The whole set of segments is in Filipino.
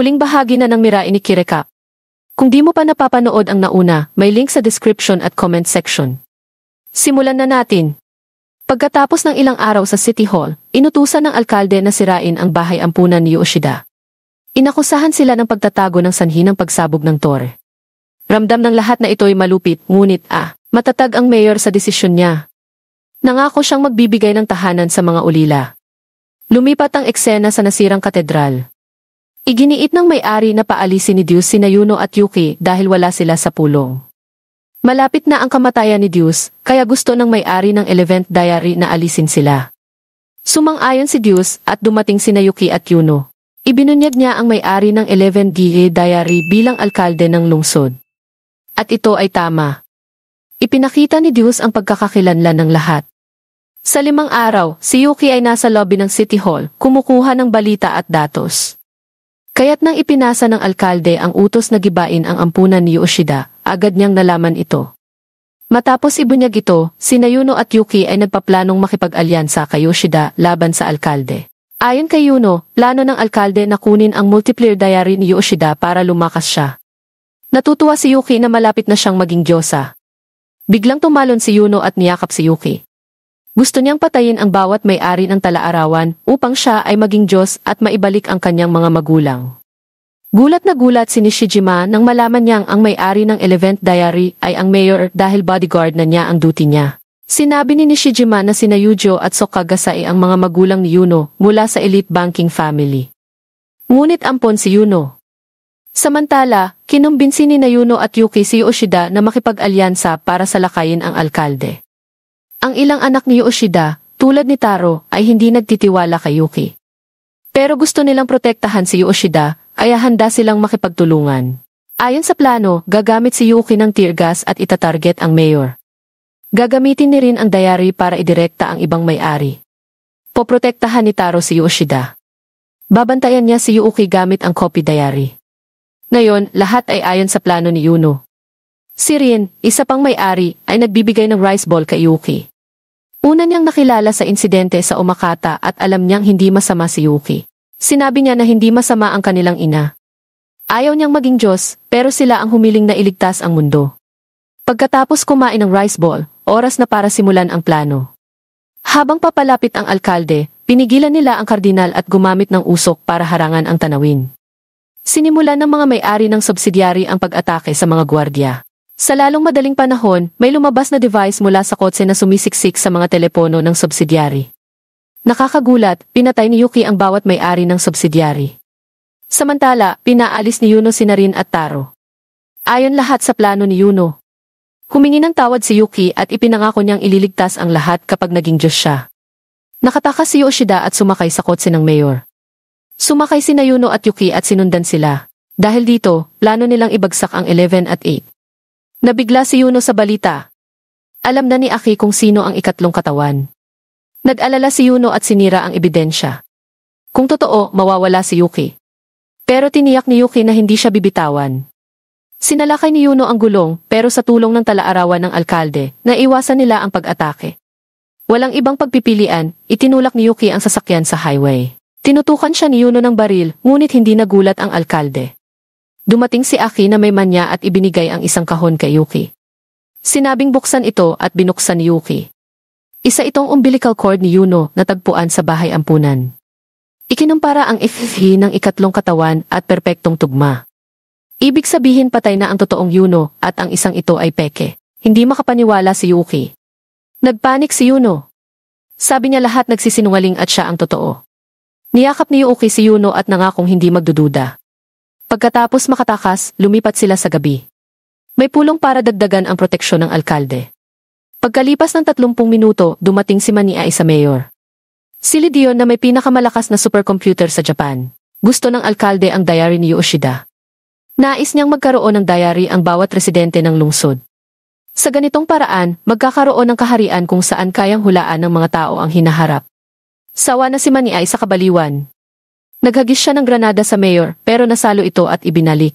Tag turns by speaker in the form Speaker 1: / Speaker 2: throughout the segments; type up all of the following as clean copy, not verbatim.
Speaker 1: Huling bahagi na ng Mirai ni Kirekap. Kung di mo pa napapanood ang nauna, may link sa description at comment section. Simulan na natin. Pagkatapos ng ilang araw sa City Hall, inutusan ng alkalde na sirain ang bahay ampunan ni Yoshida. Inakusahan sila ng pagtatago ng sanhi ng pagsabog ng tore. Ramdam ng lahat na ito'y malupit, ngunit matatag ang mayor sa desisyon niya. Nangako siyang magbibigay ng tahanan sa mga ulila. Lumipat ang eksena sa nasirang katedral. Iginiit ng may-ari na paalisin ni Diyos sina Yuno at Yuki dahil wala sila sa pulong. Malapit na ang kamatayan ni Diyos, kaya gusto ng may-ari ng Eleventh Diary na alisin sila. Sumang-ayon si Diyos at dumating sina Yuki at Yuno. Ibinunyag niya ang may-ari ng 11th Diary bilang alkalde ng lungsod. At ito ay tama. Ipinakita ni Diyos ang pagkakakilanlan ng lahat. Sa 5 araw, si Yuki ay nasa lobby ng City Hall, kumukuha ng balita at datos. Kaya't nang ipinasa ng alkalde ang utos na gibain ang ampunan ni Yoshida, agad niyang nalaman ito. Matapos ibunyag ito, sina Yuno at Yuki ay nagpaplanong makipag-alyansa kay Yoshida laban sa alkalde. Ayon kay Yuno, plano ng alkalde na kunin ang multiplayer diary ni Yoshida para lumakas siya. Natutuwa si Yuki na malapit na siyang maging diyosa. Biglang tumalon si Yuno at niyakap si Yuki. Gusto niyang patayin ang bawat may-ari ng tala-arawan upang siya ay maging Diyos at maibalik ang kanyang mga magulang. Gulat na gulat si Nishijima nang malaman niyang ang may-ari ng 11th Diary ay ang mayor dahil bodyguard na niya ang duty niya. Sinabi ni Nishijima na sina Yujo at Sokagasa ay ang mga magulang ni Yuno mula sa elite banking family. Ngunit ampon si Yuno. Samantala, kinumbinsi ni Yuno at Yuki si Yoshida na makipag-alyansa para salakayin ang alkalde. Ang ilang anak ni Yoshida, tulad ni Taro, ay hindi nagtitiwala kay Yuki. Pero gusto nilang protektahan si Yoshida, kaya handa silang makipagtulungan. Ayon sa plano, gagamit si Yuki ng tear gas at itatarget ang mayor. Gagamitin ni rin ang diary para idirekta ang ibang may-ari. Poprotektahan ni Taro si Yoshida. Babantayan niya si Yuki gamit ang copy diary. Ngayon, lahat ay ayon sa plano ni Yuno. Si Rin, isa pang may-ari, ay nagbibigay ng rice ball kay Yuki. Una niyang nakilala sa insidente sa Omakata at alam niyang hindi masama si Yuki. Sinabi niya na hindi masama ang kanilang ina. Ayaw niyang maging Diyos, pero sila ang humiling na iligtas ang mundo. Pagkatapos kumain ng rice ball, oras na para simulan ang plano. Habang papalapit ang alkalde, pinigilan nila ang kardinal at gumamit ng usok para harangan ang tanawin. Sinimulan ng mga may-ari ng subsidiary ang pag-atake sa mga gwardiya. Sa lalong madaling panahon, may lumabas na device mula sa kotse na sumisiksik sa mga telepono ng subsidiary. Nakakagulat, pinatay ni Yuki ang bawat may-ari ng subsidiary. Samantala, pinaalis ni Yuno sina Rin at Taro. Ayon lahat sa plano ni Yuno. Humingi ng tawad si Yuki at ipinangako niyang ililigtas ang lahat kapag naging Diyos siya. Nakatakas si Yoshida at sumakay sa kotse ng mayor. Sumakay sina Yuno at Yuki at sinundan sila. Dahil dito, plano nilang ibagsak ang 11 at 8. Nabigla si Yuno sa balita. Alam na ni Aki kung sino ang ikatlong katawan. Nag-alala si Yuno at sinira ang ebidensya. Kung totoo, mawawala si Yuki. Pero tiniyak ni Yuki na hindi siya bibitawan. Sinalakay ni Yuno ang gulong, pero sa tulong ng tala-arawan ng alkalde, naiwasan nila ang pag-atake. Walang ibang pagpipilian, itinulak ni Yuki ang sasakyan sa highway. Tinutukan siya ni Yuno ng baril, ngunit hindi nagulat ang alkalde. Dumating si Aki na may manya at ibinigay ang isang kahon kay Yuki. Sinabing buksan ito at binuksan ni Yuki. Isa itong umbilical cord ni Yuno na tagpuan sa bahay ampunan. Ikinumpara ang FFH ng ikatlong katawan at perpektong tugma. Ibig sabihin patay na ang totoong Yuno at ang isang ito ay peke. Hindi makapaniwala si Yuki. Nagpanik si Yuno. Sabi niya lahat nagsisinungaling at siya ang totoo. Niyakap ni Yuki si Yuno at nangakong hindi magdududa. Pagkatapos makatakas, lumipat sila sa gabi. May pulong para dagdagan ang proteksyon ng alkalde. Pagkalipas ng 30 minuto, dumating si Maniai sa mayor. Si Leon na may pinakamalakas na supercomputer sa Japan. Gusto ng alkalde ang diary ni Yoshida. Nais niyang magkaroon ng diary ang bawat residente ng lungsod. Sa ganitong paraan, magkakaroon ng kaharian kung saan kayang hulaan ng mga tao ang hinaharap. Sawa na si Maniai sa kabaliwan. Naghagis siya ng granada sa mayor pero nasalo ito at ibinalik.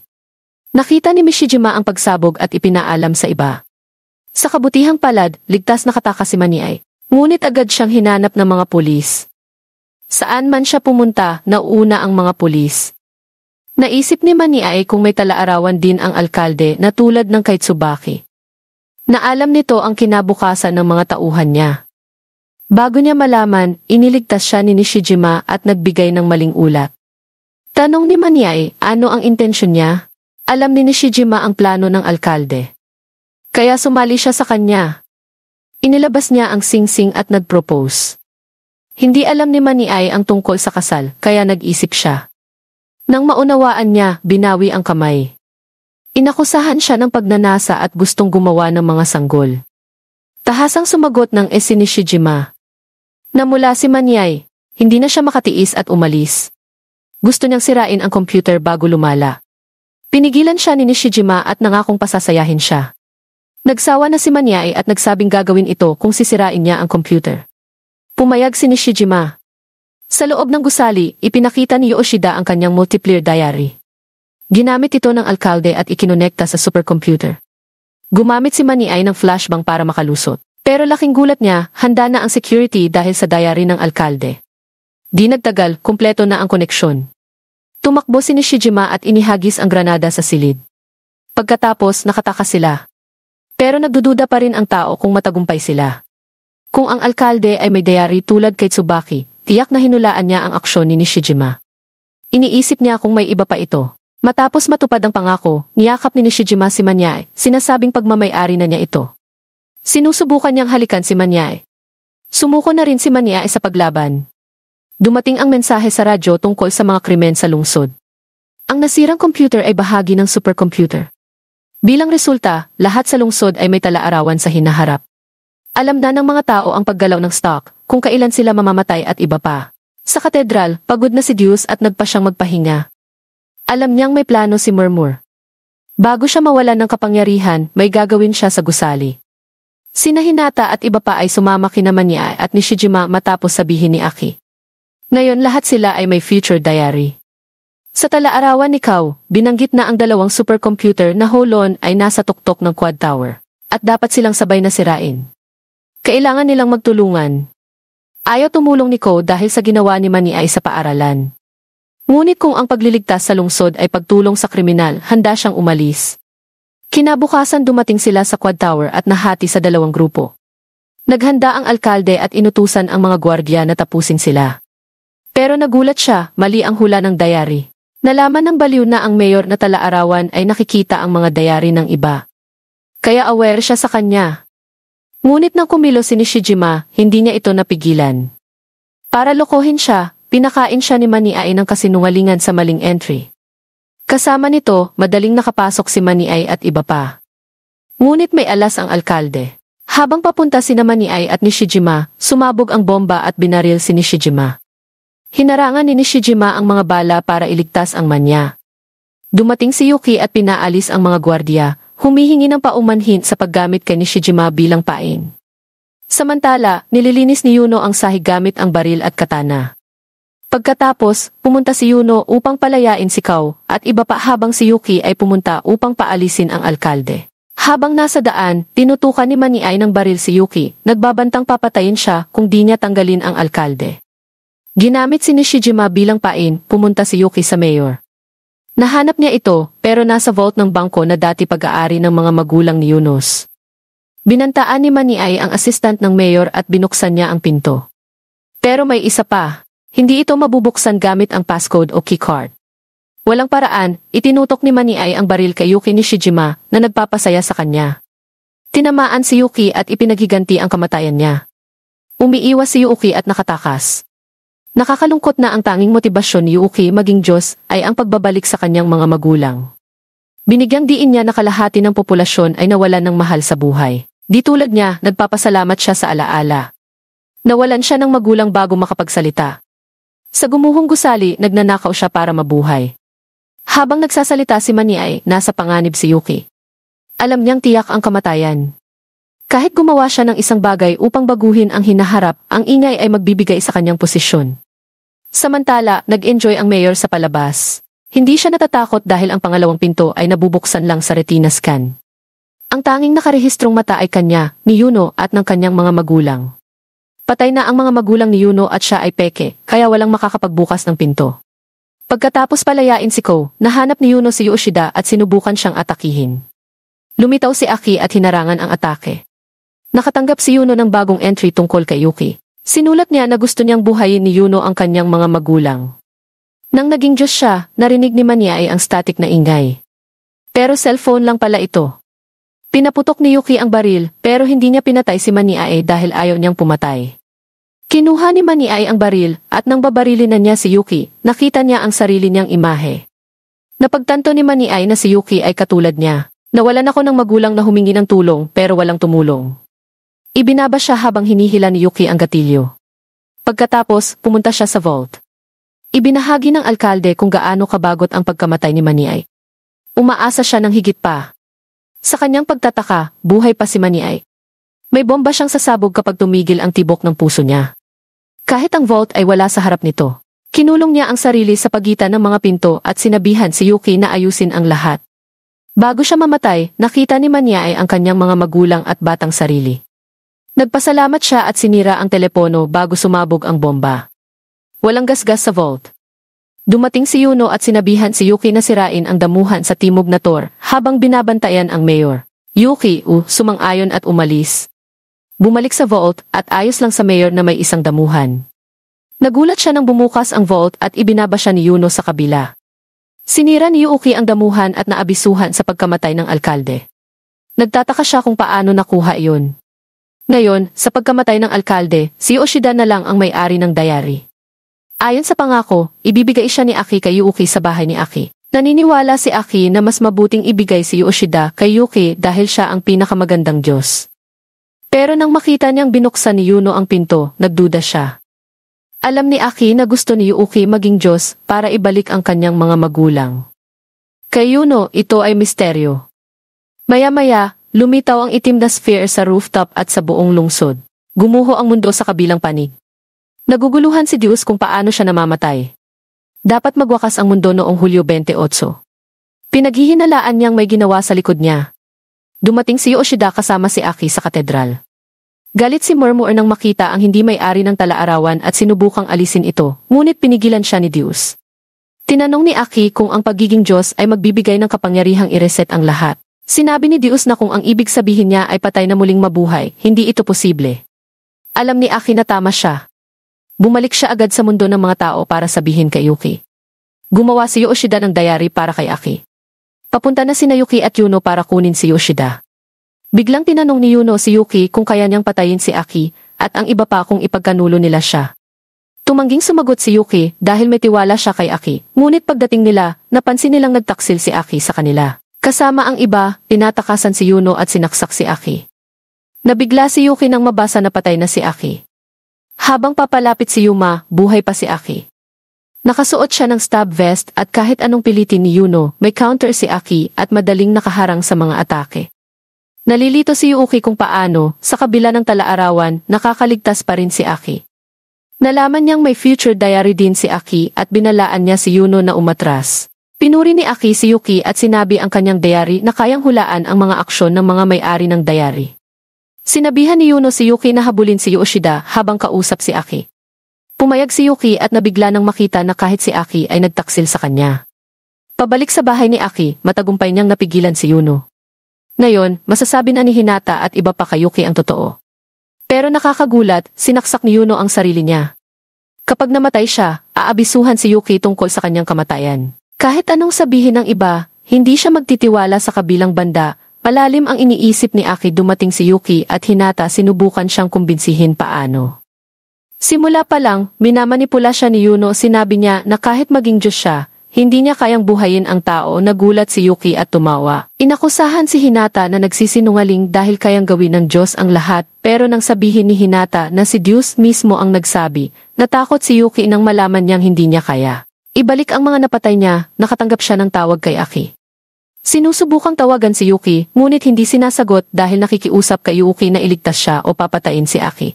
Speaker 1: Nakita ni Mishijima ang pagsabog at ipinaalam sa iba. Sa kabutihang palad, ligtas nakatakas si Maniai. Ngunit agad siyang hinanap ng mga pulis. Saan man siya pumunta, nauuna ang mga pulis. Naisip ni Maniay kung may talaarawan din ang alkalde na tulad ng kay Tsubaki. Na alam nito ang kinabukasan ng mga tauhan niya. Bago niya malaman, iniligtas siya ni Nishijima at nagbigay ng maling ulat. Tanong ni Maniay, ano ang intensyon niya? Alam ni Nishijima ang plano ng alkalde. Kaya sumali siya sa kanya. Inilabas niya ang singsing at nag-propose. Hindi alam ni Maniay ang tungkol sa kasal, kaya nag-isip siya. Nang maunawaan niya, binawi ang kamay. Inakusahan siya ng pagnanasa at gustong gumawa ng mga sanggol. Tahasang sumagot ng si Nishijima. Namula si Maniay, hindi na siya makatiis at umalis. Gusto niyang sirain ang computer bago lumala. Pinigilan siya ni Nishijima at nangakong pasasayahin siya. Nagsawa na si Maniay at nagsabing gagawin ito kung sisirain niya ang computer. Pumayag si Nishijima. Sa loob ng gusali, ipinakita ni Yoshida ang kanyang multiplayer diary. Ginamit ito ng alkalde at ikinonekta sa supercomputer. Gumamit si Maniay ng flashbang para makalusot. Pero laking gulat niya, handa na ang security dahil sa diary ng alkalde. Di nagtagal, kumpleto na ang koneksyon. Tumakbo si Nishijima at inihagis ang granada sa silid. Pagkatapos, nakatakas sila. Pero nagdududa pa rin ang tao kung matagumpay sila. Kung ang alkalde ay may diary tulad kay Tsubaki, tiyak na hinulaan niya ang aksyon ni Nishijima. Iniisip niya kung may iba pa ito. Matapos matupad ang pangako, niyakap ni Nishijima si Maniay, sinasabing pagmamay-ari na niya ito. Sinusubukan niyang halikan si Maniay. Sumuko na rin si Maniay sa paglaban. Dumating ang mensahe sa radyo tungkol sa mga krimen sa lungsod. Ang nasirang computer ay bahagi ng supercomputer. Bilang resulta, lahat sa lungsod ay may talaarawan sa hinaharap. Alam na ng mga tao ang paggalaw ng stock, kung kailan sila mamamatay at iba pa. Sa katedral, pagod na si Diyos at nagpa siyang magpahinga. Alam niyang may plano si Murmur. Bago siya mawalan ng kapangyarihan, may gagawin siya sa gusali. Sina Hinata at iba pa ay sumama kina Maniay at Nishijima matapos sabihin ni Aki. Ngayon lahat sila ay may future diary. Sa talaarawan ni Kao, binanggit na ang dalawang supercomputer na Holon ay nasa tuktok ng Quad Tower, at dapat silang sabay na sirain. Kailangan nilang magtulungan. Ayaw tumulong ni Kao dahil sa ginawa ni Maniay sa paaralan. Ngunit kung ang pagliligtas sa lungsod ay pagtulong sa kriminal, handa siyang umalis. Kinabukasan dumating sila sa Quad Tower at nahati sa dalawang grupo. Naghanda ang alkalde at inutusan ang mga gwardiya na tapusin sila. Pero nagulat siya, mali ang hula ng diary. Nalaman ng baliw na ang mayor na talaarawan ay nakikita ang mga diary ng iba. Kaya aware siya sa kanya. Ngunit nang kumilos si Nishijima, hindi niya ito napigilan. Para lokohin siya, pinakain siya ni Maniay ng kasinungalingan sa maling entry. Kasama nito, madaling nakapasok si Maniay at iba pa. Ngunit may alas ang alkalde. Habang papunta sina Maniay at Nishijima, sumabog ang bomba at binaril si Nishijima. Hinarangan ni Nishijima ang mga bala para iligtas ang manya. Dumating si Yuki at pinaalis ang mga gwardiya, humihingi ng paumanhin sa paggamit kay Nishijima bilang pain. Samantala, nililinis ni Yuno ang sahig gamit ang baril at katana. Pagkatapos, pumunta si Yuno upang palayain si Kao, at iba pa habang si Yuki ay pumunta upang paalisin ang alkalde. Habang nasa daan, tinutukan ni Maniay ng baril si Yuki, nagbabantang papatayin siya kung di niya tanggalin ang alkalde. Ginamit si Nishijima bilang pain, pumunta si Yuki sa mayor. Nahanap niya ito, pero nasa vault ng bangko na dati pag-aari ng mga magulang ni Yunus. Binantaan ni Maniay ang assistant ng mayor at binuksan niya ang pinto. Pero may isa pa. Hindi ito mabubuksan gamit ang passcode o keycard. Walang paraan, itinutok ni Maniay ang baril kay Yuki Nishijima na nagpapasaya sa kanya. Tinamaan si Yuki at ipinaghiganti ang kamatayan niya. Umiiwas si Yuki at nakatakas. Nakakalungkot na ang tanging motibasyon ni Yuki maging Diyos ay ang pagbabalik sa kanyang mga magulang. Binigyang diin niya na kalahati ng populasyon ay nawalan ng mahal sa buhay. Di tulad niya, nagpapasalamat siya sa alaala. Nawalan siya ng magulang bago makapagsalita. Sa gumuhong gusali, nagnanakaw siya para mabuhay. Habang nagsasalita si Maniay, nasa panganib si Yuki. Alam niyang tiyak ang kamatayan. Kahit gumawa siya ng isang bagay upang baguhin ang hinaharap, ang ingay ay magbibigay sa kanyang posisyon. Samantala, nag-enjoy ang mayor sa palabas. Hindi siya natatakot dahil ang pangalawang pinto ay nabubuksan lang sa retina scan. Ang tanging nakarehistrong mata ay kanya, ni Yuno at ng kanyang mga magulang. Patay na ang mga magulang ni Yuno at siya ay peke, kaya walang makakapagbukas ng pinto. Pagkatapos palayain si Ko, nahanap ni Yuno si Yoshida at sinubukan siyang atakihin. Lumitaw si Aki at hinarangan ang atake. Nakatanggap si Yuno ng bagong entry tungkol kay Yuki. Sinulat niya na gusto niyang buhayin ni Yuno ang kanyang mga magulang. Nang naging Diyos siya, narinig ni Maniae ang static na ingay. Pero cellphone lang pala ito. Pinaputok ni Yuki ang baril pero hindi niya pinatay si Maniae dahil ayaw niyang pumatay. Kinuha ni Maniae ang baril at nang babarilin na niya si Yuki, nakita niya ang sarili niyang imahe. Napagtanto ni Maniae na si Yuki ay katulad niya. Nawalan ako ng magulang na humingi ng tulong pero walang tumulong. Ibinaba siya habang hinihila ni Yuki ang gatilyo. Pagkatapos, pumunta siya sa vault. Ibinahagi ng alkalde kung gaano kabagot ang pagkamatay ni Maniae. Umaasa siya ng higit pa. Sa kanyang pagtataka, buhay pa si Maniae. May bomba siyang sasabog kapag tumigil ang tibok ng puso niya. Kahit ang vault ay wala sa harap nito. Kinulong niya ang sarili sa pagitan ng mga pinto at sinabihan si Yuki na ayusin ang lahat. Bago siya mamatay, nakita ni Maniae ang kanyang mga magulang at batang sarili. Nagpasalamat siya at sinira ang telepono bago sumabog ang bomba. Walang gasgas sa vault. Dumating si Yuno at sinabihan si Yuki na sirain ang damuhan sa timog na tor habang binabantayan ang mayor. Yuki, sumang-ayon at umalis. Bumalik sa vault at ayos lang sa mayor na may isang damuhan. Nagulat siya nang bumukas ang vault at ibinaba siya ni Yuno sa kabila. Sinira ni Yuki ang damuhan at naabisuhan sa pagkamatay ng alkalde. Nagtataka siya kung paano nakuha iyon. Ngayon, sa pagkamatay ng alkalde, si Yoshida na lang ang may-ari ng diary. Ayon sa pangako, ibibigay siya ni Aki kay Yuki sa bahay ni Aki. Naniniwala si Aki na mas mabuting ibigay si Yoshida kay Yuki dahil siya ang pinakamagandang Diyos. Pero nang makita niyang binuksan ni Yuno ang pinto, nagduda siya. Alam ni Aki na gusto ni Yuki maging Diyos para ibalik ang kanyang mga magulang. Kay Yuno, ito ay misteryo. Maya-maya, lumitaw ang itim na sphere sa rooftop at sa buong lungsod. Gumuho ang mundo sa kabilang panig. Naguguluhan si Diyos kung paano siya namamatay. Dapat magwakas ang mundo noong Hulyo 28. Pinaghihinalaan niyang may ginawa sa likod niya. Dumating si Yoshida kasama si Aki sa katedral. Galit si Murmur nang makita ang hindi may-ari ng talaarawan at sinubukang alisin ito, ngunit pinigilan siya ni Diyos. Tinanong ni Aki kung ang pagiging Diyos ay magbibigay ng kapangyarihang i-reset ang lahat. Sinabi ni Diyos na kung ang ibig sabihin niya ay patay na muling mabuhay, hindi ito posible. Alam ni Aki na tama siya. Bumalik siya agad sa mundo ng mga tao para sabihin kay Yuki. Gumawa si Yoshida ng diary para kay Aki. Papunta na sina Yuki at Yuno para kunin si Yoshida. Biglang tinanong ni Yuno si Yuki kung kaya niyang patayin si Aki, at ang iba pa kung ipagkanulo nila siya. Tumangging sumagot si Yuki dahil may tiwala siya kay Aki, ngunit pagdating nila, napansin nilang nagtaksil si Aki sa kanila. Kasama ang iba, tinatakasan si Yuno at sinaksak si Aki. Nabigla si Yuki nang mabasa na patay na si Aki. Habang papalapit si Yuma, buhay pa si Aki. Nakasuot siya ng stab vest at kahit anong pilitin ni Yuno, may counter si Aki at madaling nakaharang sa mga atake. Nalilito si Yuki kung paano, sa kabila ng talaarawan, nakakaligtas pa rin si Aki. Nalaman niyang may future diary din si Aki at binalaan niya si Yuno na umatras. Pinuri ni Aki si Yuki at sinabi ang kanyang diary na kayang hulaan ang mga aksyon ng mga may-ari ng diary. Sinabihan ni Yuno si Yuki na habulin si Yoshida habang kausap si Aki. Pumayag si Yuki at nabigla nang makita na kahit si Aki ay nagtaksil sa kanya. Pabalik sa bahay ni Aki, matagumpay niyang napigilan si Yuno. Ngayon, masasabi na ni Hinata at iba pa kay Yuki ang totoo. Pero nakakagulat, sinaksak ni Yuno ang sarili niya. Kapag namatay siya, aabisuhan si Yuki tungkol sa kanyang kamatayan. Kahit anong sabihin ng iba, hindi siya magtitiwala sa kabilang banda. Palalim ang iniisip ni Aki. Dumating si Yuki at Hinata sinubukan siyang kumbinsihin paano. Simula pa lang, minamanipula siya ni Yuno. Sinabi niya na kahit maging Diyos siya, hindi niya kayang buhayin ang tao. Nagulat si Yuki at tumawa. Inakusahan si Hinata na nagsisinungaling dahil kayang gawin ng Diyos ang lahat, pero nang sabihin ni Hinata na si Diyos mismo ang nagsabi, natakot si Yuki nang malaman niyang hindi niya kaya. Ibalik ang mga napatay niya, nakatanggap siya ng tawag kay Aki. Sinusubukang tawagan si Yuki, ngunit hindi sinasagot dahil nakikiusap kay Yuki na iligtas siya o papatayin si Aki.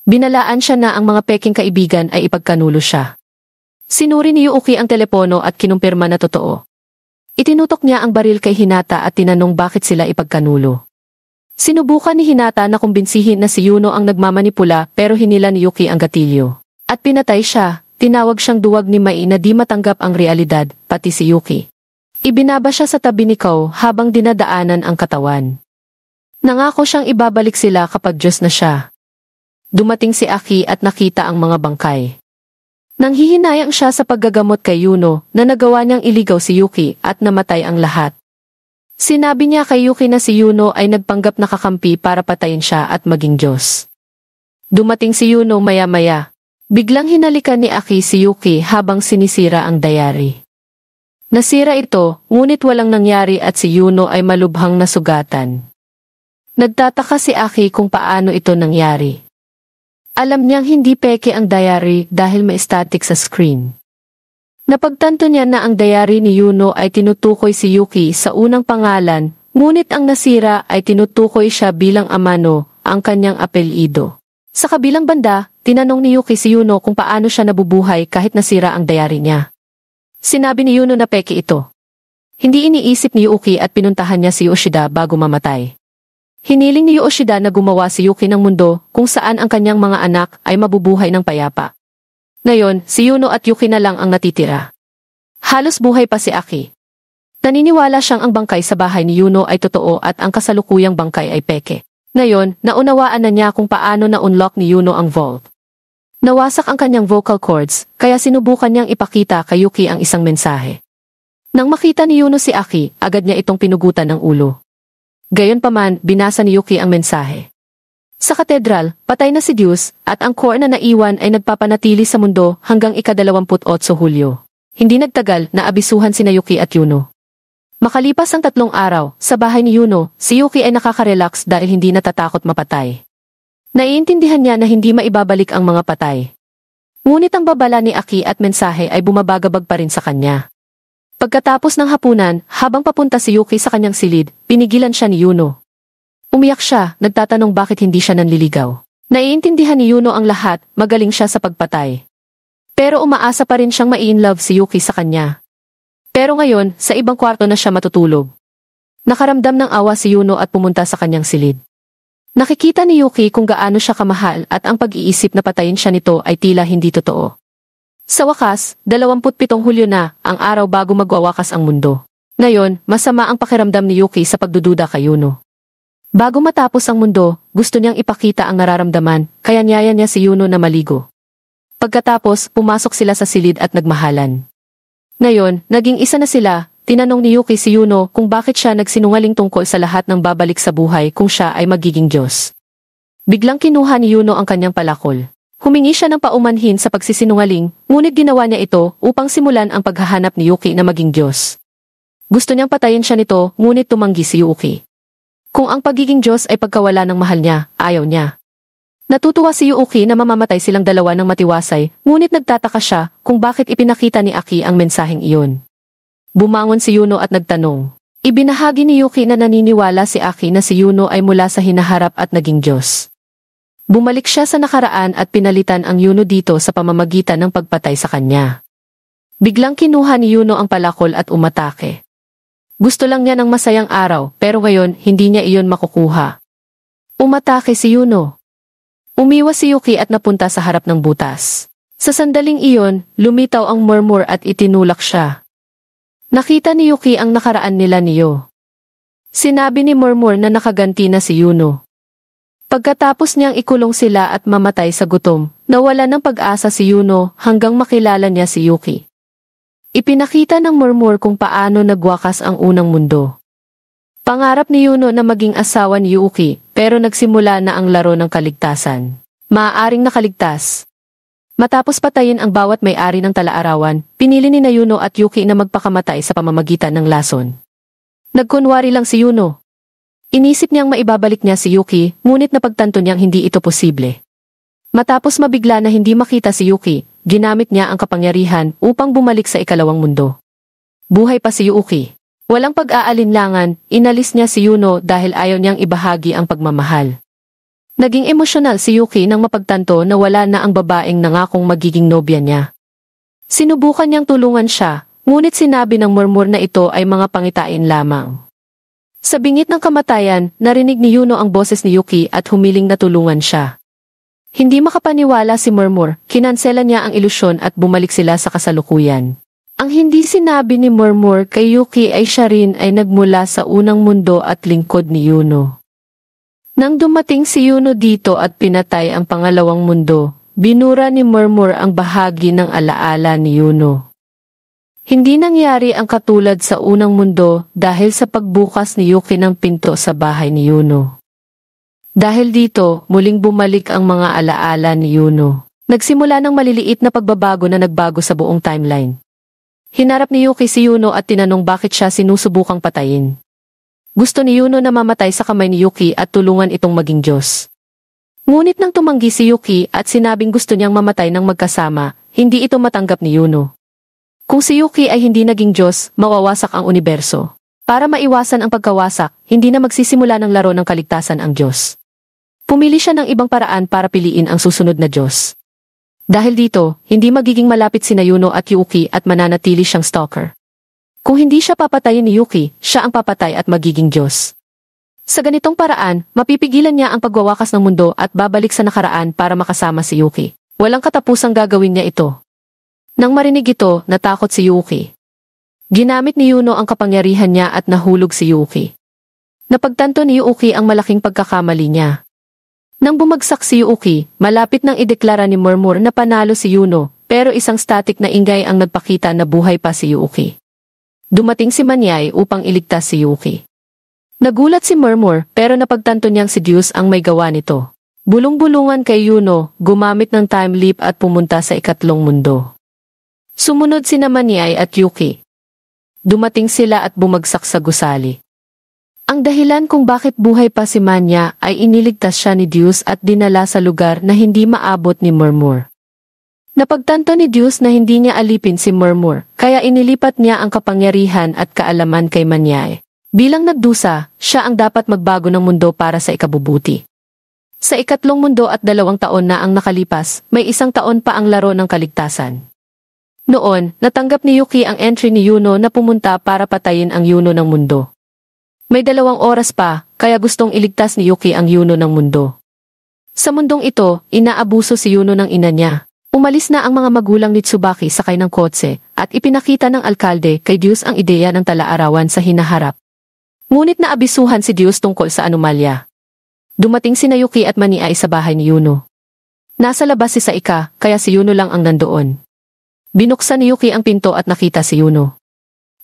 Speaker 1: Binalaan siya na ang mga peking kaibigan ay ipagkanulo siya. Sinuri ni Yuki ang telepono at kinumpirma na totoo. Itinutok niya ang baril kay Hinata at tinanong bakit sila ipagkanulo. Sinubukan ni Hinata na kumbinsihin na si Yuno ang nagmamanipula pero hinila ni Yuki ang gatilyo. At pinatay siya, tinawag siyang duwag ni Mai na di matanggap ang realidad, pati si Yuki. Ibinaba siya sa tabi ni Kou habang dinadaanan ang katawan. Nangako siyang ibabalik sila kapag Diyos na siya. Dumating si Aki at nakita ang mga bangkay. Nanghihinayang siya sa paggagamot kay Yuno na nagawa niyang iligaw si Yuki at namatay ang lahat. Sinabi niya kay Yuki na si Yuno ay nagpanggap na kakampi para patayin siya at maging Diyos. Dumating si Yuno maya-maya. Biglang hinalikan ni Aki si Yuki habang sinisira ang diary. Nasira ito, ngunit walang nangyari at si Yuno ay malubhang nasugatan. Nagtataka si Aki kung paano ito nangyari. Alam niyang hindi peke ang diary dahil may static sa screen. Napagtanto niya na ang diary ni Yuno ay tinutukoy si Yuki sa unang pangalan, ngunit ang nasira ay tinutukoy siya bilang Amano, ang kanyang apelyido. Sa kabilang banda, tinanong ni Yuki si Yuno kung paano siya nabubuhay kahit nasira ang diary niya. Sinabi ni Yuno na peke ito. Hindi iniisip ni Yuki at pinuntahan niya si Yoshida bago mamatay. Hiniling ni Yoshida na gumawa si Yuki ng mundo kung saan ang kanyang mga anak ay mabubuhay ng payapa. Ngayon, si Yuno at Yuki na lang ang natitira. Halos buhay pa si Aki. Naniniwala siyang ang bangkay sa bahay ni Yuno ay totoo at ang kasalukuyang bangkay ay peke. Ngayon, naunawaan na niya kung paano na-unlock ni Yuno ang vault. Nawasak ang kanyang vocal cords, kaya sinubukan niyang ipakita kay Yuki ang isang mensahe. Nang makita ni Yuno si Aki, agad niya itong pinugutan ng ulo. Gayunpaman, binasa ni Yuki ang mensahe. Sa katedral, patay na si Diyos, at ang core na naiwan ay nagpapanatili sa mundo hanggang ika-28 Hulyo. Hindi nagtagal na abisuhan sina Yuki at Yuno. Makalipas ang 3 araw, sa bahay ni Yuno, si Yuki ay nakaka-relax dahil hindi natatakot mapatay. Naiintindihan niya na hindi maibabalik ang mga patay. Ngunit ang babala ni Aki at mensahe ay bumabagabag pa rin sa kanya. Pagkatapos ng hapunan, habang papunta si Yuki sa kanyang silid, pinigilan siya ni Yuno. Umiyak siya, nagtatanong bakit hindi siya nanliligaw. Naiintindihan ni Yuno ang lahat, magaling siya sa pagpatay. Pero umaasa pa rin siyang mai-inlove si Yuki sa kanya. Pero ngayon, sa ibang kwarto na siya matutulog. Nakaramdam ng awa si Yuno at pumunta sa kanyang silid. Nakikita ni Yuki kung gaano siya kamahal at ang pag-iisip na patayin siya nito ay tila hindi totoo. Sa wakas, 27 Hulyo na, ang araw bago magwawakas ang mundo. Ngayon, masama ang pakiramdam ni Yuki sa pagdududa kay Yuno. Bago matapos ang mundo, gusto niyang ipakita ang nararamdaman, kaya niyaya niya si Yuno na maligo. Pagkatapos, pumasok sila sa silid at nagmahalan. Ngayon, naging isa na sila. Tinanong ni Yuki si Yuno kung bakit siya nagsinungaling tungkol sa lahat ng babalik sa buhay kung siya ay magiging Diyos. Biglang kinuha ni Yuno ang kanyang palakol. Humingi siya ng paumanhin sa pagsisinungaling, ngunit ginawa niya ito upang simulan ang paghahanap ni Yuki na maging Diyos. Gusto niyang patayin siya nito, ngunit tumanggi si Yuki. Kung ang pagiging Diyos ay pagkawala ng mahal niya, ayaw niya. Natutuwa si Yuki na mamamatay silang dalawa ng matiwasay, ngunit nagtataka siya kung bakit ipinakita ni Aki ang mensaheng iyon. Bumangon si Yuno at nagtanong. Ibinahagi ni Yuki na naniniwala si Aki na si Yuno ay mula sa hinaharap at naging Diyos. Bumalik siya sa nakaraan at pinalitan ang Yuno dito sa pamamagitan ng pagpatay sa kanya. Biglang kinuha ni Yuno ang palakol at umatake. Gusto lang niya ng masayang araw pero ngayon hindi niya iyon makukuha. Umatake si Yuno. Umiwas si Yuki at napunta sa harap ng butas. Sa sandaling iyon, lumitaw ang murmur at itinulak siya. Nakita ni Yuki ang nakaraan nila niyo. Sinabi ni Murmur na nakaganti na si Yuno. Pagkatapos niyang ikulong sila at mamatay sa gutom, nawala ng pag-asa si Yuno hanggang makilala niya si Yuki. Ipinakita ng Murmur kung paano nagwakas ang unang mundo. Pangarap ni Yuno na maging asawa ni Yuki, pero nagsimula na ang laro ng kaligtasan. Maaaring nakaligtas. Matapos patayin ang bawat may-ari ng talaarawan, pinili ni Yuno at Yuki na magpakamatay sa pamamagitan ng lason. Nagkunwari lang si Yuno. Inisip niyang maibabalik niya si Yuki, ngunit napagtanto niyang hindi ito posible. Matapos mabigla na hindi makita si Yuki, ginamit niya ang kapangyarihan upang bumalik sa ikalawang mundo. Buhay pa si Yuki. Walang pag-aalinlangan, inalis niya si Yuno dahil ayaw niyang ibahagi ang pagmamahal. Naging emosyonal si Yuki nang mapagtanto na wala na ang babaeng nangakong magiging nobya niya. Sinubukan niyang tulungan siya, ngunit sinabi ng Murmur na ito ay mga pangitain lamang. Sa bingit ng kamatayan, narinig ni Yuno ang boses ni Yuki at humiling na tulungan siya. Hindi makapaniwala si Murmur, kinansela niya ang ilusyon at bumalik sila sa kasalukuyan. Ang hindi sinabi ni Murmur kay Yuki ay siya rin ay nagmula sa unang mundo at lingkod ni Yuno. Nang dumating si Yuno dito at pinatay ang pangalawang mundo, binura ni Murmur ang bahagi ng alaala ni Yuno. Hindi nangyari ang katulad sa unang mundo dahil sa pagbukas ni Yuki ng pinto sa bahay ni Yuno. Dahil dito, muling bumalik ang mga alaala ni Yuno. Nagsimula ng maliliit na pagbabago na nagbago sa buong timeline. Hinarap ni Yuki si Yuno at tinanong bakit siya sinusubukang patayin. Gusto ni Yuno na mamatay sa kamay ni Yuki at tulungan itong maging Diyos. Ngunit nang tumanggi si Yuki at sinabing gusto niyang mamatay ng magkasama, hindi ito matanggap ni Yuno. Kung si Yuki ay hindi naging Diyos, mawawasak ang universo. Para maiwasan ang pagkawasak, hindi na magsisimula ng laro ng kaligtasan ang Diyos. Pumili siya ng ibang paraan para piliin ang susunod na Diyos. Dahil dito, hindi magiging malapit sina Yuno at Yuki at mananatili siyang stalker. Kung hindi siya papatayin ni Yuki, siya ang papatay at magiging Diyos. Sa ganitong paraan, mapipigilan niya ang pagwawakas ng mundo at babalik sa nakaraan para makasama si Yuki. Walang katapusang gagawin niya ito. Nang marinig ito, natakot si Yuki. Ginamit ni Yuno ang kapangyarihan niya at nahulog si Yuki. Napagtanto ni Yuki ang malaking pagkakamali niya. Nang bumagsak si Yuki, malapit nang ideklara ni Murmur na panalo si Yuno, pero isang static na ingay ang nagpakita na buhay pa si Yuki. Dumating si Manyay upang iligtas si Yuki. Nagulat si Murmur pero napagtanto niyang si Diyos ang may gawa nito. Bulong-bulungan kay Yuno, gumamit ng time leap at pumunta sa ikatlong mundo. Sumunod sina Manyay at Yuki. Dumating sila at bumagsak sa gusali. Ang dahilan kung bakit buhay pa si Manya ay iniligtas siya ni Diyos at dinala sa lugar na hindi maabot ni Murmur. Napagtanto ni Diyos na hindi niya alipin si Murmur, kaya inilipat niya ang kapangyarihan at kaalaman kay Manyay. Bilang nagdusa, siya ang dapat magbago ng mundo para sa ikabubuti. Sa ikatlong mundo at 2 taon na ang nakalipas, may 1 taon pa ang laro ng kaligtasan. Noon, natanggap ni Yuki ang entry ni Yuno na pumunta para patayin ang Yuno ng mundo. May 2 oras pa, kaya gustong iligtas ni Yuki ang Yuno ng mundo. Sa mundong ito, inaabuso si Yuno ng ina niya. Umalis na ang mga magulang ni Tsubaki sakay ng kotse, at ipinakita ng alkalde kay Diyos ang ideya ng tala-arawan sa hinaharap. Ngunit naabisuhan si Diyos tungkol sa anomalya. Dumating sina Yuki at Manyay sa bahay ni Yuno. Nasa labas si Saika, kaya si Yuno lang ang nandoon. Binuksan ni Yuki ang pinto at nakita si Yuno.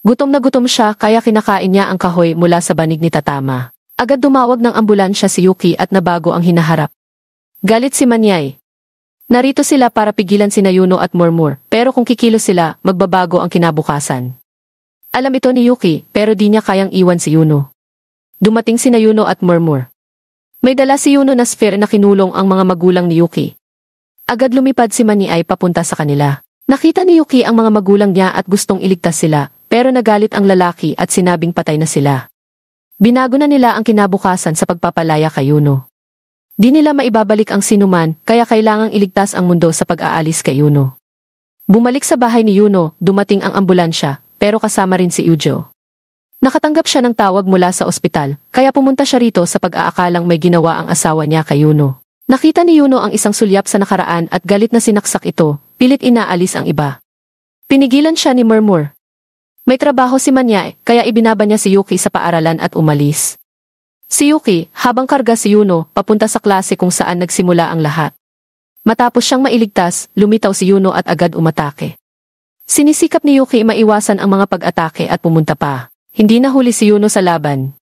Speaker 1: Gutom na gutom siya kaya kinakain niya ang kahoy mula sa banig ni Tatama. Agad dumawag ng ambulansya si Yuki at nabago ang hinaharap. Galit si Manyay. Narito sila para pigilan sina Yuno at Murmur, pero kung kikilos sila, magbabago ang kinabukasan. Alam ito ni Yuki, pero di niya kayang iwan si Yuno. Dumating sina Yuno at Murmur. May dala si Yuno na sphere na kinulong ang mga magulang ni Yuki. Agad lumipad si Manyay papunta sa kanila. Nakita ni Yuki ang mga magulang niya at gustong iligtas sila, pero nagalit ang lalaki at sinabing patay na sila. Binago na nila ang kinabukasan sa pagpapalaya kay Yuno. Di nila maibabalik ang sinuman, kaya kailangang iligtas ang mundo sa pag-aalis kay Yuno. Bumalik sa bahay ni Yuno, dumating ang ambulansya, pero kasama rin si Ujo. Nakatanggap siya ng tawag mula sa ospital, kaya pumunta siya rito sa pag-aakalang may ginawa ang asawa niya kay Yuno. Nakita ni Yuno ang isang sulyap sa nakaraan at galit na sinaksak ito, pilit inaalis ang iba. Pinigilan siya ni Murmur. May trabaho si Manyay, kaya ibinaba niya si Yuki sa paaralan at umalis. Si Yuki, habang karga si Yuno, papunta sa klase kung saan nagsimula ang lahat. Matapos siyang mailigtas, lumitaw si Yuno at agad umatake. Sinisikap ni Yuki maiwasan ang mga pag-atake at pumunta pa. Hindi nahuli si Yuno sa laban.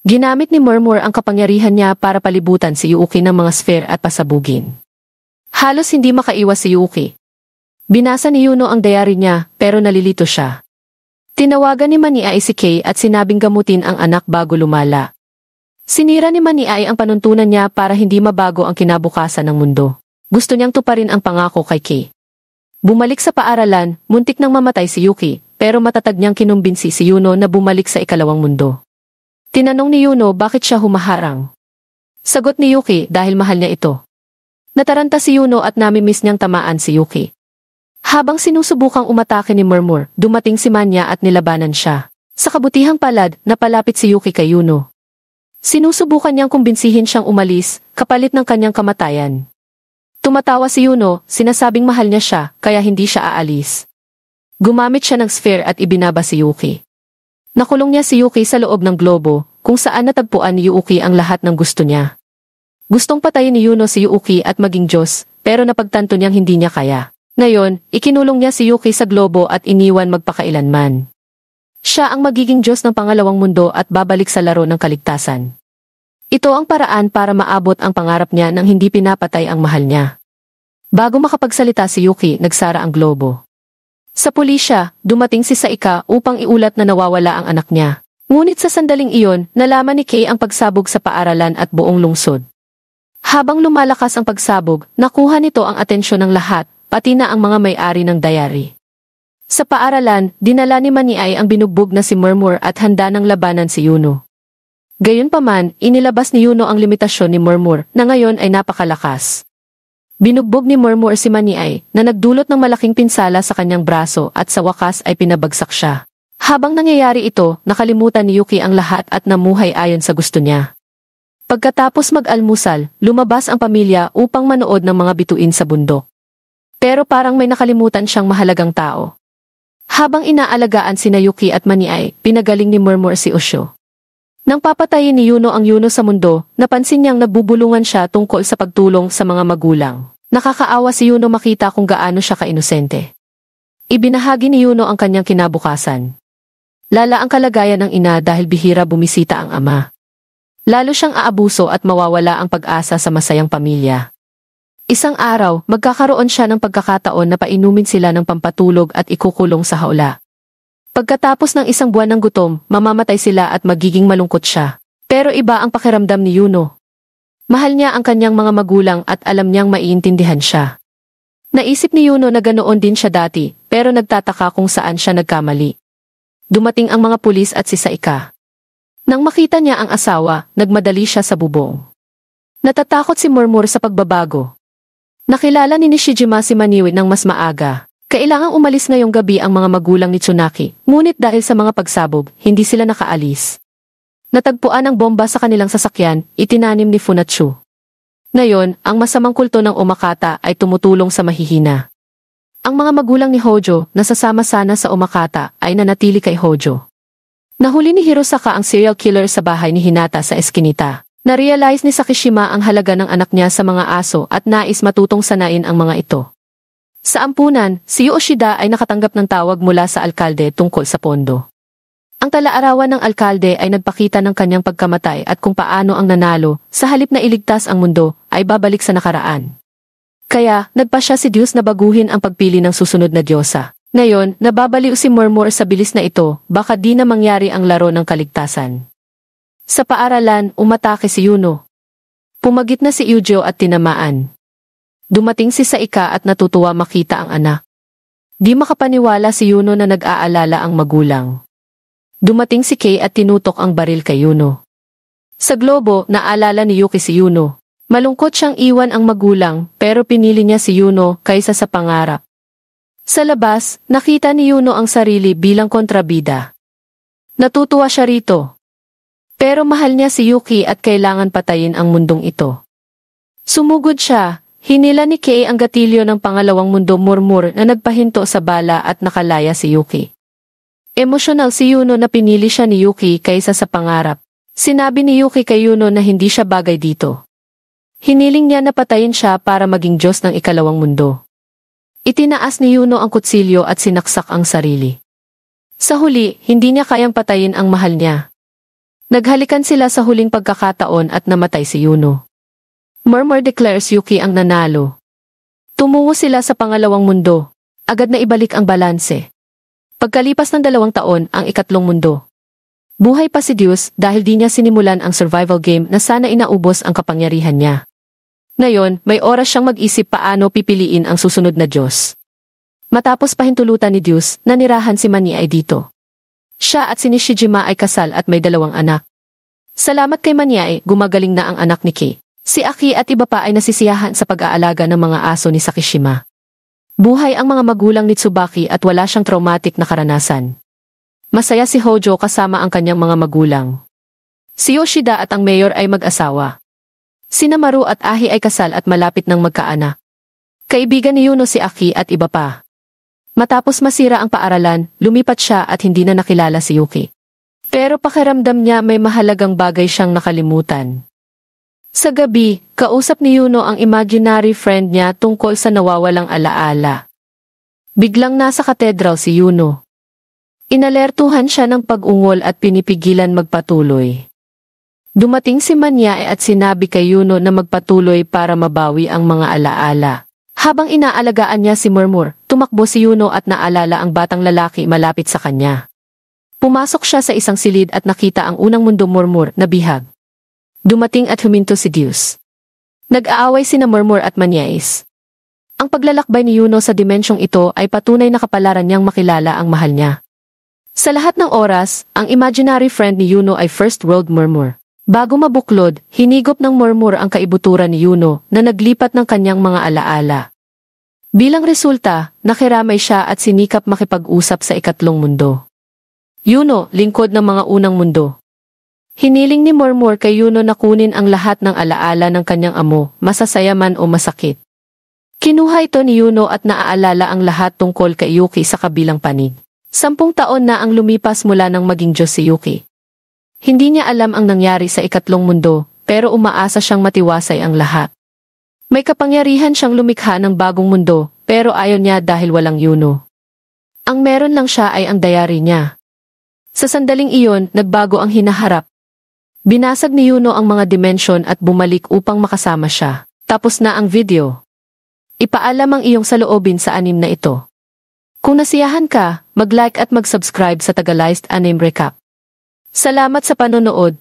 Speaker 1: Ginamit ni Murmur ang kapangyarihan niya para palibutan si Yuki ng mga sphere at pasabugin. Halos hindi makaiwas si Yuki. Binasa ni Yuno ang diary niya, pero nalilito siya. Tinawagan ni Manyay si Kay at sinabing gamutin ang anak bago lumala. Sinira ni Manyay ang panuntunan niya para hindi mabago ang kinabukasan ng mundo. Gusto niyang tuparin ang pangako kay Kay. Bumalik sa paaralan, muntik nang mamatay si Yuki, pero matatag niyang kinumbinsi si Yuno na bumalik sa ikalawang mundo. Tinanong ni Yuno bakit siya humaharang. Sagot ni Yuki dahil mahal niya ito. Nataranta si Yuno at namimiss niyang tamaan si Yuki. Habang sinusubukang umatake ni Murmur, dumating si Manya at nilabanan siya. Sa kabutihang palad, napalapit si Yuki kay Yuno. Sinusubukan niyang kumbinsihin siyang umalis, kapalit ng kanyang kamatayan. Tumatawa si Yuno, sinasabing mahal niya siya, kaya hindi siya aalis. Gumamit siya ng sphere at ibinaba si Yuki. Nakulong niya si Yuki sa loob ng globo, kung saan natagpuan ni Yuki ang lahat ng gusto niya. Gustong patayin ni Yuno si Yuki at maging Diyos, pero napagtanto niyang hindi niya kaya. Ngayon, ikinulong niya si Yuki sa globo at iniwan magpakailanman. Siya ang magiging Diyos ng pangalawang mundo at babalik sa laro ng kaligtasan. Ito ang paraan para maabot ang pangarap niya nang hindi pinapatay ang mahal niya. Bago makapagsalita si Yuki, nagsara ang globo. Sa pulisya, dumating si Saika upang iulat na nawawala ang anak niya. Ngunit sa sandaling iyon, nalaman ni Kay ang pagsabog sa paaralan at buong lungsod. Habang lumalakas ang pagsabog, nakuha nito ang atensyon ng lahat, pati na ang mga may-ari ng diary. Sa paaralan, dinala ni Maniay ang binugbog na si Murmur at handa ng labanan si Yuno. Gayunpaman, inilabas ni Yuno ang limitasyon ni Murmur na ngayon ay napakalakas. Binugbog ni Murmur si Maniay na nagdulot ng malaking pinsala sa kanyang braso at sa wakas ay pinabagsak siya. Habang nangyayari ito, nakalimutan ni Yuki ang lahat at namuhay ayon sa gusto niya. Pagkatapos mag-almusal, lumabas ang pamilya upang manood ng mga bituin sa bundok. Pero parang may nakalimutan siyang mahalagang tao. Habang inaalagaan sina Yuki at Maniay, pinagaling ni Murmur si Osho. Nang papatayin ni Yuno ang Yuno sa mundo, napansin niyang nagbubulungan siya tungkol sa pagtulong sa mga magulang. Nakakaawa si Yuno makita kung gaano siya kainosente. Ibinahagi ni Yuno ang kanyang kinabukasan. Lala ang kalagayan ng ina dahil bihira bumisita ang ama. Lalo siyang aabuso at mawawala ang pag-asa sa masayang pamilya. Isang araw, magkakaroon siya ng pagkakataon na painumin sila ng pampatulog at ikukulong sa hawla. Pagkatapos ng isang buwan ng gutom, mamamatay sila at magiging malungkot siya. Pero iba ang pakiramdam ni Yuno. Mahal niya ang kanyang mga magulang at alam niyang maiintindihan siya. Naisip ni Yuno na ganoon din siya dati, pero nagtataka kung saan siya nagkamali. Dumating ang mga pulis at si Saika. Nang makita niya ang asawa, nagmadali siya sa bubong. Natatakot si Murmur sa pagbabago. Nakilala ni Nishijima si Maniwi ng mas maaga. Kailangang umalis ngayong gabi ang mga magulang ni Tsunaki, ngunit dahil sa mga pagsabog, hindi sila nakaalis. Natagpuan ang bomba sa kanilang sasakyan, itinanim ni Funatsu. Ngayon, ang masamang kulto ng Omakata ay tumutulong sa mahihina. Ang mga magulang ni Hojo, na sasama sana sa Omakata, ay nanatili kay Hojo. Nahuli ni Hirosaka ang serial killer sa bahay ni Hinata sa Eskinita. Narealize ni Sakishima ang halaga ng anak niya sa mga aso at nais matutong sanain ang mga ito. Sa ampunan, si Yoshida ay nakatanggap ng tawag mula sa alkalde tungkol sa pondo. Ang talaarawan ng alkalde ay nagpakita ng kanyang pagkamatay at kung paano ang nanalo, sa halip na iligtas ang mundo, ay babalik sa nakaraan. Kaya, nagpasya si Diyos na baguhin ang pagpili ng susunod na Diyosa. Ngayon, nababaliw si Murmur sa bilis na ito, baka di na mangyari ang laro ng kaligtasan. Sa paaralan, umatake si Yuno. Pumagit na si Yujo at tinamaan. Dumating si Saika at natutuwa makita ang anak. Di makapaniwala si Yuno na nag-aalala ang magulang. Dumating si Kay at tinutok ang baril kay Yuno. Sa globo, naalala ni Yuki si Yuno. Malungkot siyang iwan ang magulang pero pinili niya si Yuno kaysa sa pangarap. Sa labas, nakita ni Yuno ang sarili bilang kontrabida. Natutuwa siya rito. Pero mahal niya si Yuki at kailangan patayin ang mundong ito. Sumugod siya. Hinila ni Kay ang gatilyo ng pangalawang mundo Murmur na nagpahinto sa bala at nakalaya si Yuki. Emosyonal si Yuno na pinili siya ni Yuki kaysa sa pangarap. Sinabi ni Yuki kay Yuno na hindi siya bagay dito. Hiniling niya na patayin siya para maging Diyos ng ikalawang mundo. Itinaas ni Yuno ang kutsilyo at sinaksak ang sarili. Sa huli, hindi niya kayang patayin ang mahal niya. Naghalikan sila sa huling pagkakataon at namatay si Yuno. Murmur declares Yuki ang nanalo. Tumungo sila sa pangalawang mundo. Agad na ibalik ang balanse. Pagkalipas ng 2 taon, ang ikatlong mundo. Buhay pa si Diyos dahil di niya sinimulan ang survival game na sana inaubos ang kapangyarihan niya. Ngayon, may oras siyang mag-isip paano pipiliin ang susunod na Diyos. Matapos pahintulutan ni Diyos, nanirahan si Maniay dito. Siya at si Nishijima ay kasal at may 2 anak. Salamat kay Maniay, gumagaling na ang anak ni Kay. Si Aki at iba pa ay nasisiyahan sa pag-aalaga ng mga aso ni Sakishima. Buhay ang mga magulang ni Tsubaki at wala siyang traumatic na karanasan. Masaya si Hojo kasama ang kanyang mga magulang. Si Yoshida at ang mayor ay mag-asawa. Sina Maru at Ahi ay kasal at malapit ng magkaanak. Kaibigan ni Yuno si Aki at iba pa. Matapos masira ang paaralan, lumipat siya at hindi na nakilala si Yuki. Pero pakiramdam niya may mahalagang bagay siyang nakalimutan. Sa gabi, kausap ni Yuno ang imaginary friend niya tungkol sa nawawalang alaala. Biglang nasa katedral si Yuno. Inalertuhan siya ng pag-ungol at pinipigilan magpatuloy. Dumating si Manyae at sinabi kay Yuno na magpatuloy para mabawi ang mga alaala. Habang inaalagaan niya si Murmur, tumakbo si Yuno at naalala ang batang lalaki malapit sa kanya. Pumasok siya sa isang silid at nakita ang unang mundo Murmur na bihag. Dumating at huminto si Diyos. Nag-aaway sina Murmur at Manyaes. Ang paglalakbay ni Yuno sa dimensyong ito ay patunay na kapalaran niyang makilala ang mahal niya. Sa lahat ng oras, ang imaginary friend ni Yuno ay First World Murmur. Bago mabuklod, hinigop ng Murmur ang kaibuturan ni Yuno na naglipat ng kanyang mga alaala. Bilang resulta, nakiramay siya at sinikap makipag-usap sa ikatlong mundo. Yuno, lingkod ng mga unang mundo. Hiniling ni Murmur kay Yuno na kunin ang lahat ng alaala ng kanyang amo, masasaya man o masakit. Kinuha ito ni Yuno at naaalala ang lahat tungkol kay Yuki sa kabilang panig. 10 taon na ang lumipas mula nang maging Diyos si Yuki. Hindi niya alam ang nangyari sa ikatlong mundo, pero umaasa siyang matiwasay ang lahat. May kapangyarihan siyang lumikha ng bagong mundo, pero ayaw niya dahil walang Yuno. Ang meron lang siya ay ang diary niya. Sa sandaling iyon, nagbago ang hinaharap. Binasag ni Yuno ang mga dimensyon at bumalik upang makasama siya. Tapos na ang video. Ipaalam ang iyong saloobin sa anim na ito. Kung nasiyahan ka, mag-like at mag-subscribe sa Tagalizt Anime Recap. Salamat sa panonood.